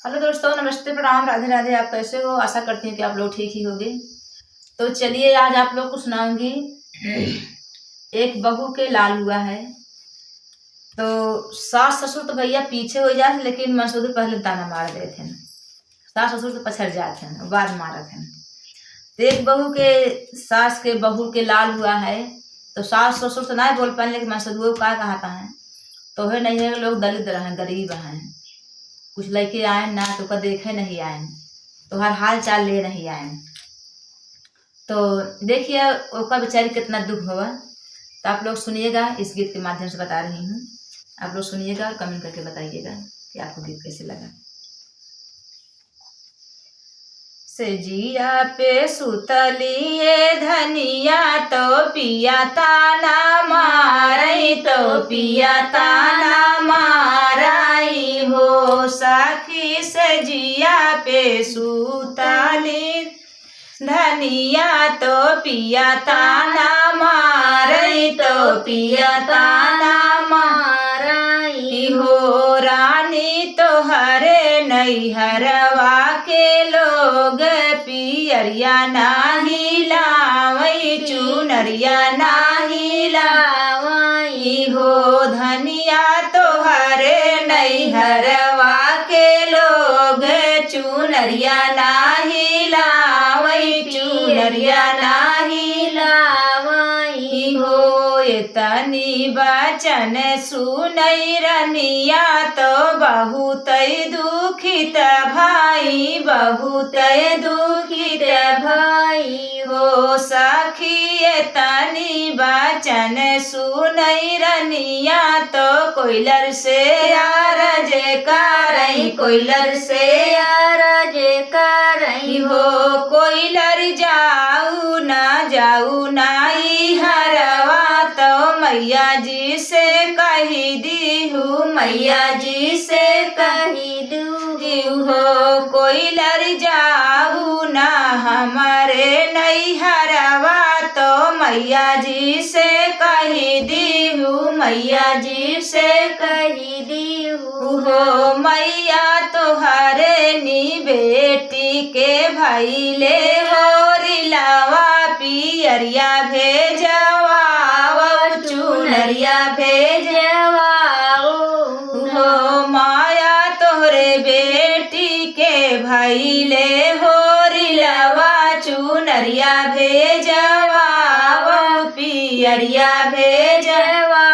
Hello दोस्तों, नमस्ते, प्रणाम, राधे राधे। आप कैसे हो? आशा करती हूँ कि आप लोग ठीक ही होंगे। तो चलिए आज आप लोग को सुनाऊंगी एक बहू के लाल हुआ है। तो सास ससुर तो भैया पीछे हो जाते, लेकिन मसूद पहले ताना मार रहे थे। सास ससुर तो पछड़ जाते हैं, बाद मारा थे। तो एक बहू के सास के बहू के लाल हुआ है। तो सास ससुर तो नहीं बोल पाए, लेकिन मसूद का कहता है तो है नहीं है, लोग दलित हैं, गरीब हैं, कुछ लड़के आए ना तो का देखे नहीं आए, तो हर हाल चाल ले नहीं आए। तो देखिए ओका बेचारी कितना दुख हुआ। तो आप लोग सुनिएगा, इस गीत के माध्यम से बता रही हूँ। आप लोग सुनिएगा और कमेंट करके बताइएगा कि आपको गीत कैसे लगा। सेजिया पे सुतलिए धनिया तो पिया ताना मारई, तो पिया ताना मारई हो। सखी सेजिया पे सुतली धनिया तो पिया ताना मारई, तो पिया ताना मारई हो। रानी तो हरे नैहरवा के लोग पियरिया नाही लावई, चुनरिया नाही लावई हो। धनिया तो हरे नैहरवा के लोग चुनरिया नाही लावई, चुनरिया नाही लावई हो। तनी बचन सुनई रनिया तो बहुत दुखित भाई, बहुत दुखित भाई हो। सखी तनी बचन सुनई रनिया तो कोयलर से आरज करई, कोयलर से आरज करई हो। कोयलर जाऊ नाई हरवा तो मैया जी से कही दीहू, मैया जी से कही दीहू हो। कोयलर जाऊ ना हमारे नैहरवा तो मैया जी से कही दीहू, मैया जी से कही दीहू हो। मैया तोहरे नी बेटी के भैले हो रिलावा पियरिया भेजवा, चुनरिया भेजवा हो। माया तोहरे बेटी के भैले हो रिलावा, चुनरिया भेजवा, पियरिया भेजवा।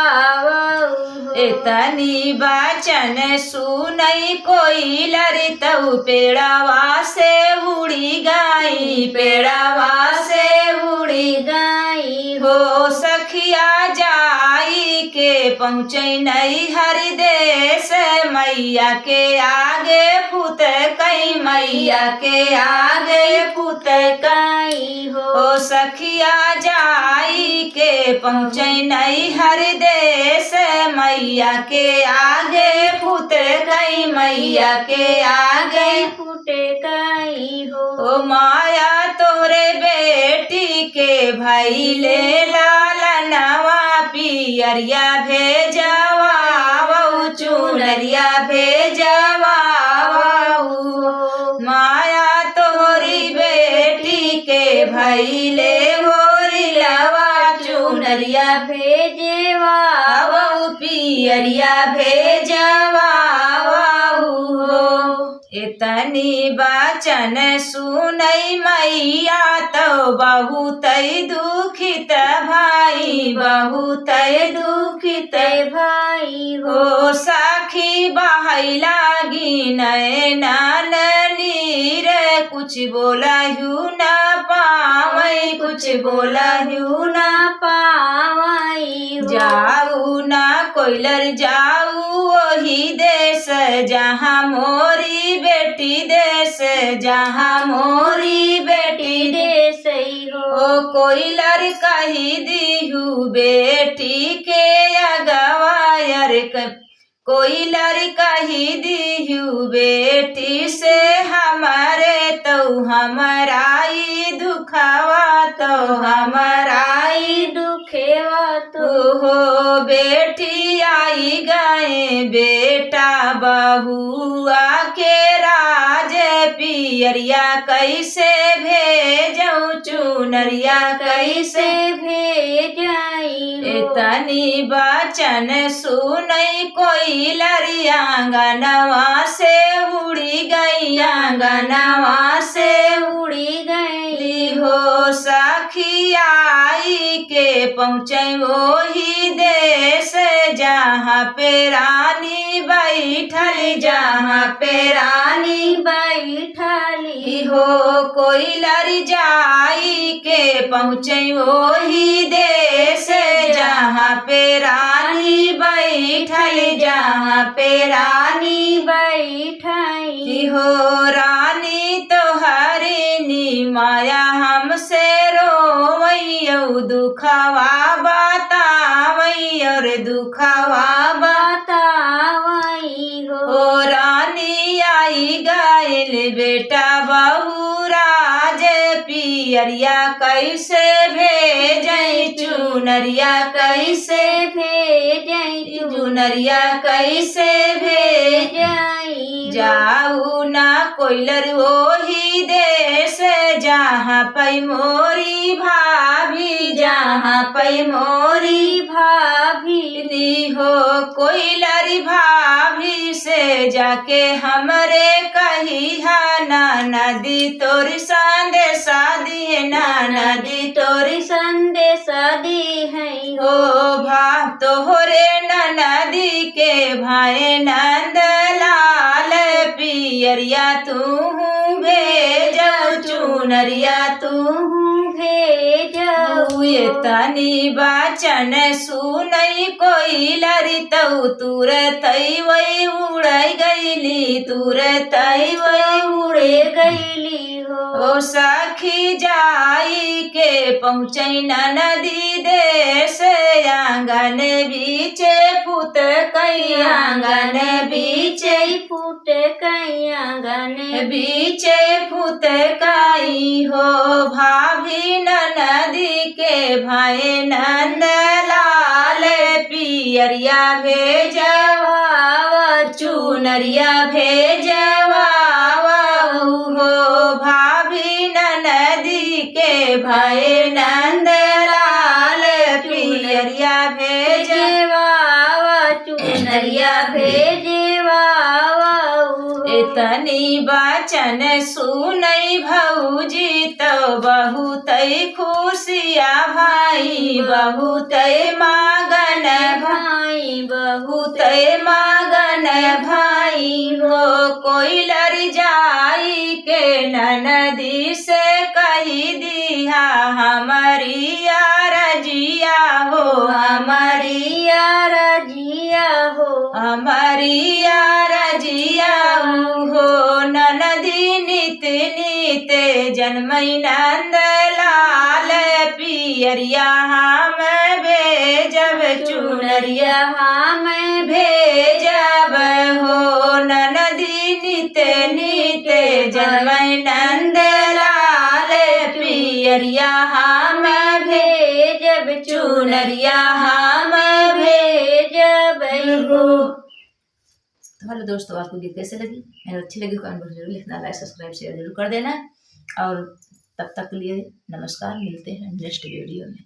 तनी बचन सुनई कोयलर तऊ पेड़वा से उड़ी गई, पेड़वा से उड़ी गई हो। सखिया जाई के पहुँचे नहीं हर देश, मैया के आगे पुत कई, मैया के आगे पुत कई हो। सखिया जाई के पहुँचे नहीं हर देश, मैया के आगे पुत कई, मैया के आगे पुत कई हो। माया तोरे बेटी के भैले लालनवा पियरिया भेजवा, चुनरिया भेजवा। माया तोहरी बेटी के भैले हो रिलवा, चुनरिया भेजवा, पियरिया भेजवा हो। इतनी बचन सुनई मैया तो बहुत दुखित भाई, बहुत दुखित भाई हो। सखी बहई लागी नैना नीर, कुछ बोलहु न पावई, कुछ बोलहु न पावई। जाऊ ना कोयलर जाऊ वही देश जहाँ मोरी बेटी देश, जहाँ मोरी बेटी देश हो। कोयलर कही दीहू बेटी के अगवायर, कोयलर कही दीहू बेटी से हमारे तो हमाराई दुखावा, तो हमाराई दुखेवा तो हो। बेटी आई गए बेटा बहुआ के रा पियरिया कैसे भेजऊ चुनरिया कैसे भेजाई तनी बचन सुनई कोई लरी आंगनवा से उड़ी गई आंगनवा से उड़ी गई हो सखी आई के पहुँचे वही देश जहाँ पे रानी बैठली जहाँ पे रानी बैठली हो कोई लरी जाई के पहुँचे वही देश जहाँ पे रानी बैठली जहाँ पे रानी बैठाई हो रानी तो हरिनी माया हमसे रोवैयौ दुखवा बतावै और दुखवा बतावाई हो रानी आई गायल बेटा बहू राज पियरिया कैसे भेजई चुनरिया कैसे भेजाई चुनरिया कैसे भेजाई जाऊ ना कोइलर वही देश जहाँ पै मोरी भाभी जहाँ पै मोरी भाभी हो कोइलरी भाभी से जाके हमरे कही ना नदी तोरी संदेशा दिए ना नदी तोरी संदेशा दी है हो भा तोहरे नदी के भाई नंद लाल पियरिया तू भेजऊ चुनरिया तू भेजाऊ तनी बचन सुनई कोई लरी तऊ तुरत वही उड़ गईली तुरत वही उड़े गईली हो ओ सखी जाई के पहुँचई नदी देश आंगन बीचे फूट कई आंगन बीचे फूट कई आंगन बीचे फूट कई हो भाभी नदी के भाई नंद लाल पियरिया भेजवा चुनरिया भेजवा हो भाभी नदी के भाई नंद लाल पियरिया भेजवा चुनरिया भेजवा तनी बचन सुनई भौजी तो बहुत खुशिया भाई बहुत मगन भाई बहुत मगन भाई हो कोई लरी जाई के नदी से कही दिया हमारी रजिया हो हमारी रजिया हो हमारी रजिया हो नदी नित नित जन्मई नंद लाल पियरिया हम भेजब चुनरिया हम भेजब हो नदी नित नित जन्मई नंद लाल पियरिया हम भेजब चुनरिया हम भेजब हो। तो हेलो दोस्तों, आपको गीत कैसे लगी? अगर अच्छी लगी कमेंट बॉक्स में जरूर लिखना, लाइक सब्सक्राइब शेयर जरूर कर देना और तब तक के लिए नमस्कार, मिलते हैं नेक्स्ट वीडियो में।